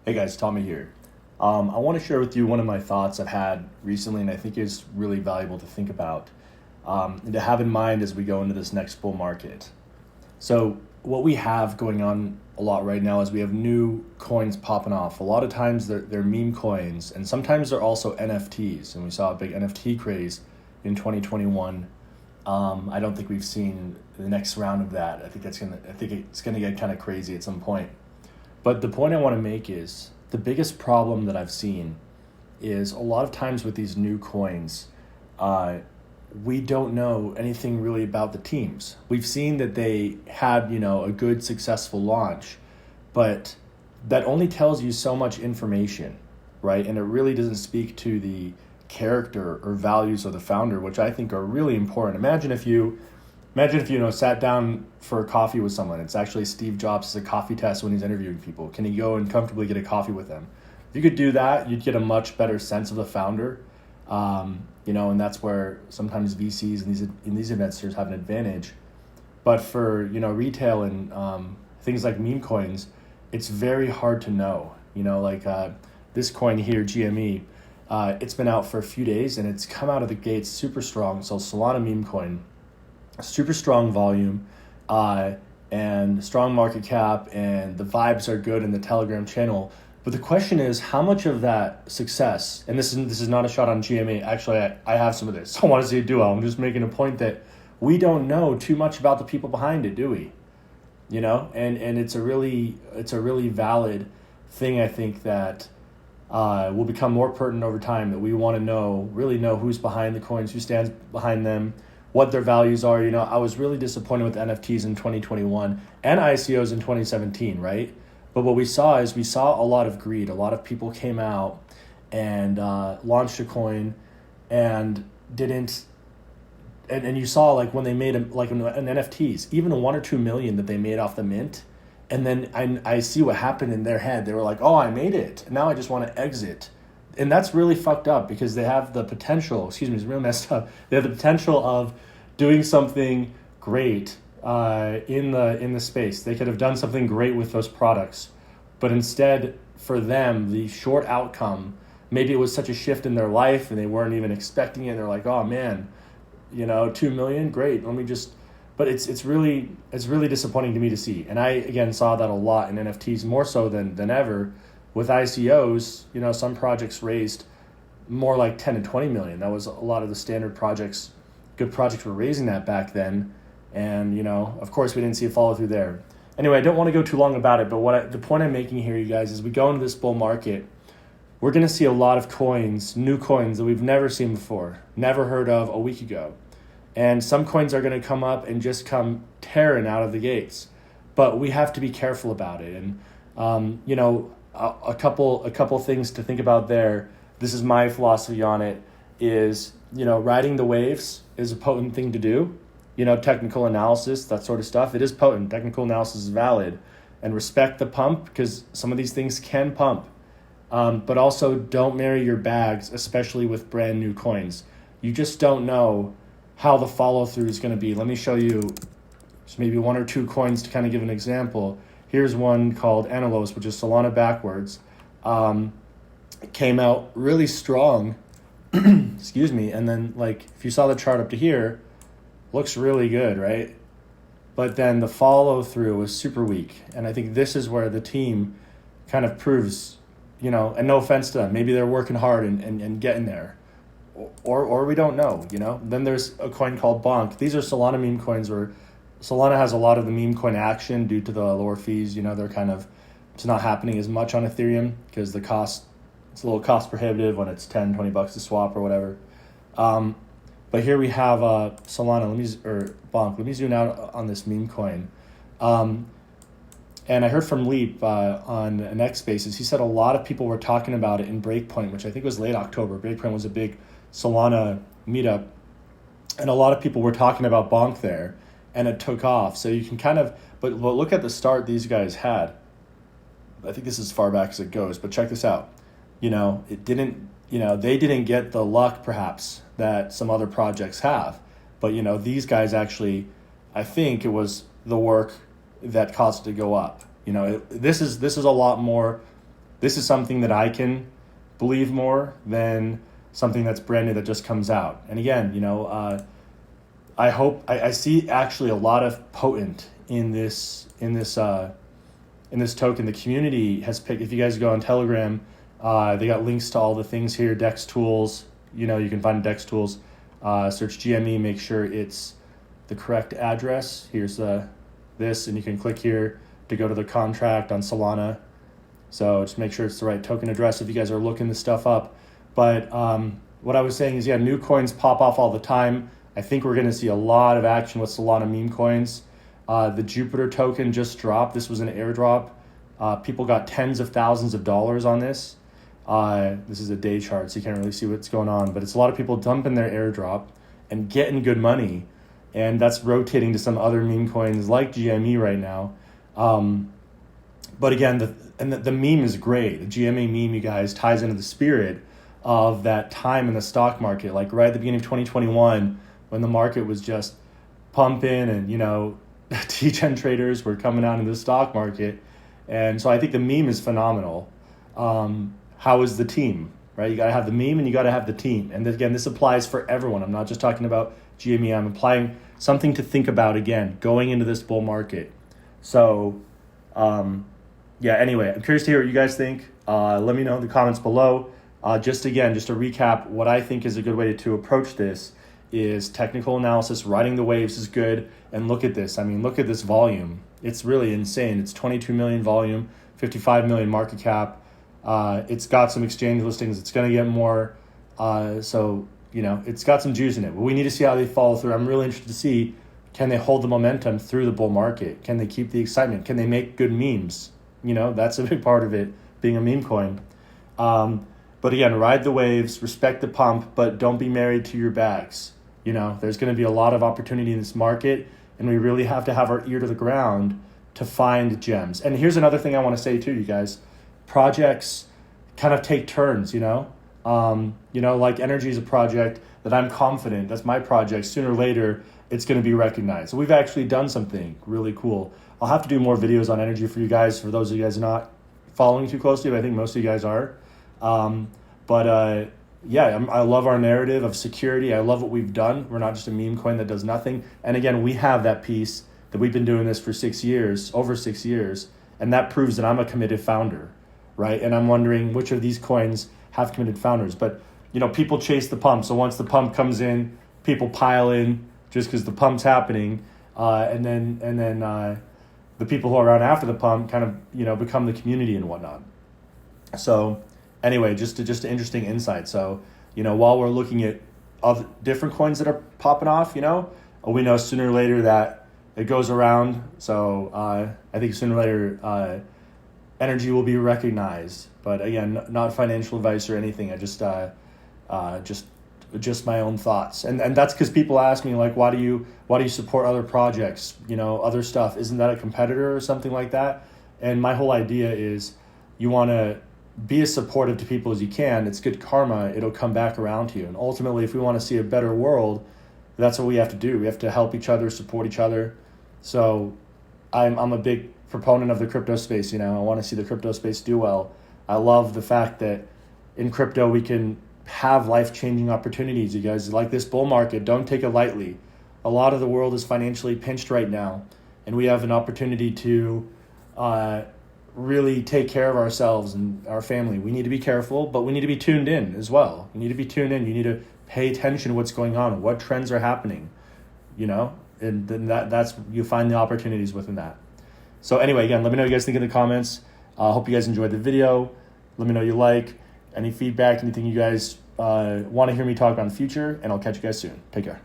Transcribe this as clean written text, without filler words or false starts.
Hey guys, Tommy here. I want to share with you one of my thoughts I've had recently, and I think is really valuable to think about and to have in mind as we go into this next bull market. So, what we have going on a lot right now is we have new coins popping off. A lot of times they're meme coins, and sometimes they're also NFTs. And we saw a big NFT craze in 2021. I don't think we've seen the next round of that. I think it's gonna get kind of crazy at some point. But the point I want to make is the biggest problem that I've seen is a lot of times with these new coins, uh, we don't know anything really about the teams. We've seen that they had, a good successful launch, but that only tells you so much information, right? And it really doesn't speak to the character or values of the founder, which I think are really important. Imagine if sat down for a coffee with someone. It's actually Steve Jobs' a coffee test when he's interviewing people. Can he go and comfortably get a coffee with them? If you could do that, you'd get a much better sense of the founder. And that's where sometimes VCs and these investors have an advantage. But for retail and things like meme coins, it's very hard to know. This coin here, GME, it's been out for a few days and it's come out of the gates super strong. So Solana meme coin, super strong volume, and strong market cap, and the vibes are good in the Telegram channel. But the question is, how much of that success, and this is not a shot on GMA, actually I have some of this. I want to see a duo. I'm just making a point that we don't know too much about the people behind it, do we? And it's a really valid thing, I think, that will become more pertinent over time, that we want to really know who's behind the coins, who stands behind them, what their values are. I was really disappointed with NFTs in 2021 and ICOs in 2017, right? But what we saw a lot of greed. A lot of people came out and launched a coin and didn't. And you saw, like, when they made an NFTs, even 1 or 2 million that they made off the mint, and then I see what happened in their head. They were like, "Oh, I made it. Now I just want to exit." And that's really fucked up, because they have the potential, it's real messed up. They have the potential of doing something great in the space. They could have done something great with those products. But instead, for them, the short outcome, maybe it was such a shift in their life and they weren't even expecting it. They're like, "Oh man, 2 million, great. Let me just," but it's really disappointing to me to see. And I, again, saw that a lot in NFTs, more so than ever. With ICOs, some projects raised more like 10 to 20 million. That was a lot of the standard projects. Good projects were raising that back then. And, of course, we didn't see a follow through there. Anyway, I don't want to go too long about it, but the point I'm making here, you guys, is we go into this bull market, we're going to see a lot of coins, new coins that we've never seen before, never heard of a week ago. And some coins are going to come up and just come tearing out of the gates. But we have to be careful about it. And, a couple things to think about there. This is my philosophy on it, is, riding the waves is a potent thing to do. Technical analysis, that sort of stuff, it is potent. Technical analysis is valid. And respect the pump, because some of these things can pump. But also don't marry your bags, especially with brand new coins. You just don't know how the follow through is going to be. Let me show you maybe 1 or 2 coins to kind of give an example. Here's one called Analos, which is Solana backwards. It came out really strong, excuse me, and then, if you saw the chart up to here, looks really good, right? But then the follow through was super weak. And I think this is where the team kind of proves, and no offense to them, maybe they're working hard and getting there. Or we don't know, Then there's a coin called Bonk. These are Solana meme coins where Solana has a lot of the meme coin action due to the lower fees. It's not happening as much on Ethereum because the cost, it's a little cost prohibitive when it's $10-20 to swap or whatever. But here we have Solana, Bonk. Let me zoom out on this meme coin. And I heard from Leap on Next Spaces. He said a lot of people were talking about it in Breakpoint, which I think was late October. Breakpoint was a big Solana meetup. And a lot of people were talking about Bonk there. And it took off. So you can but look at the start these guys had. I think this is as far back as it goes, but check this out. It didn't, they didn't get the luck perhaps that some other projects have. But, these guys actually, I think it was the work that caused it to go up. This is a lot more this is something that I can believe more than something that's brand new that just comes out. And again, I see actually a lot of potent in this token. The community has picked. If you guys go on Telegram, they got links to all the things here. Dex tools. You can find Dex tools. Search GME. Make sure it's the correct address. Here's this, and you can click here to go to the contract on Solana. So just make sure it's the right token address if you guys are looking this stuff up. But what I was saying is, new coins pop off all the time. I think we're going to see a lot of action with Solana meme coins. The Jupiter token just dropped. This was an airdrop. People got tens of thousands of dollars on this. This is a day chart, so you can't really see what's going on. But it's a lot of people dumping their airdrop and getting good money. And that's rotating to some other meme coins like GME right now. But again, the meme is great. The GME meme, you guys, ties into the spirit of that time in the stock market. Like right at the beginning of 2021, when the market was just pumping and, T10 traders were coming out into the stock market. And so I think the meme is phenomenal. How is the team, right? You got to have the meme and you got to have the team. And again, this applies for everyone. I'm not just talking about GME. I'm applying something to think about, again, going into this bull market. So, anyway, I'm curious to hear what you guys think. Let me know in the comments below. Just to recap, what I think is a good way to approach this is technical analysis. Riding the waves is good. And look at this. Look at this volume. It's really insane. It's 22 million volume, 55 million market cap. It's got some exchange listings. It's going to get more. It's got some juice in it. But we need to see how they follow through. I'm really interested to see, can they hold the momentum through the bull market? Can they keep the excitement? Can they make good memes? That's a big part of it, being a meme coin. But again, ride the waves, respect the pump, but don't be married to your bags. There's going to be a lot of opportunity in this market, and we really have to have our ear to the ground to find gems. And here's another thing I want to say too, you guys. Projects kind of take turns, like energy is a project that I'm confident, that's my project, sooner or later, it's going to be recognized. So we've actually done something really cool. I'll have to do more videos on energy for you guys, for those of you guys not following too closely, but I think most of you guys are. I love our narrative of security. I love what we've done. We're not just a meme coin that does nothing. And again, we have that piece that we've been doing this for over 6 years, and that proves that I'm a committed founder, right? And I'm wondering which of these coins have committed founders. But, people chase the pump. So once the pump comes in, people pile in just because the pump's happening. And then the people who are around after the pump kind of, become the community and whatnot. So anyway, just an interesting insight. So, while we're looking at other different coins that are popping off, we know sooner or later that it goes around. So I think sooner or later energy will be recognized. But again, not financial advice or anything. I just my own thoughts. And that's because people ask me, like, why do you support other projects, other stuff? Isn't that a competitor or something like that? And my whole idea is you want to be as supportive to people as you can. It's good karma. It'll come back around to you. And ultimately, if we want to see a better world, that's what we have to do. We have to help each other, support each other. So I'm a big proponent of the crypto space. I want to see the crypto space do well. I love the fact that in crypto, we can have life-changing opportunities. You guys, like this bull market, don't take it lightly. A lot of the world is financially pinched right now, and we have an opportunity to really take care of ourselves and our family. We need to be careful, but we need to be tuned in as well. You need to be tuned in. You need to pay attention to what's going on, what trends are happening, and then that's you find the opportunities within that. So anyway, again, let me know what you guys think in the comments. I hope you guys enjoyed the video. Let me know you like, any feedback, anything you guys want to hear me talk about in the future, and I'll catch you guys soon. Take care.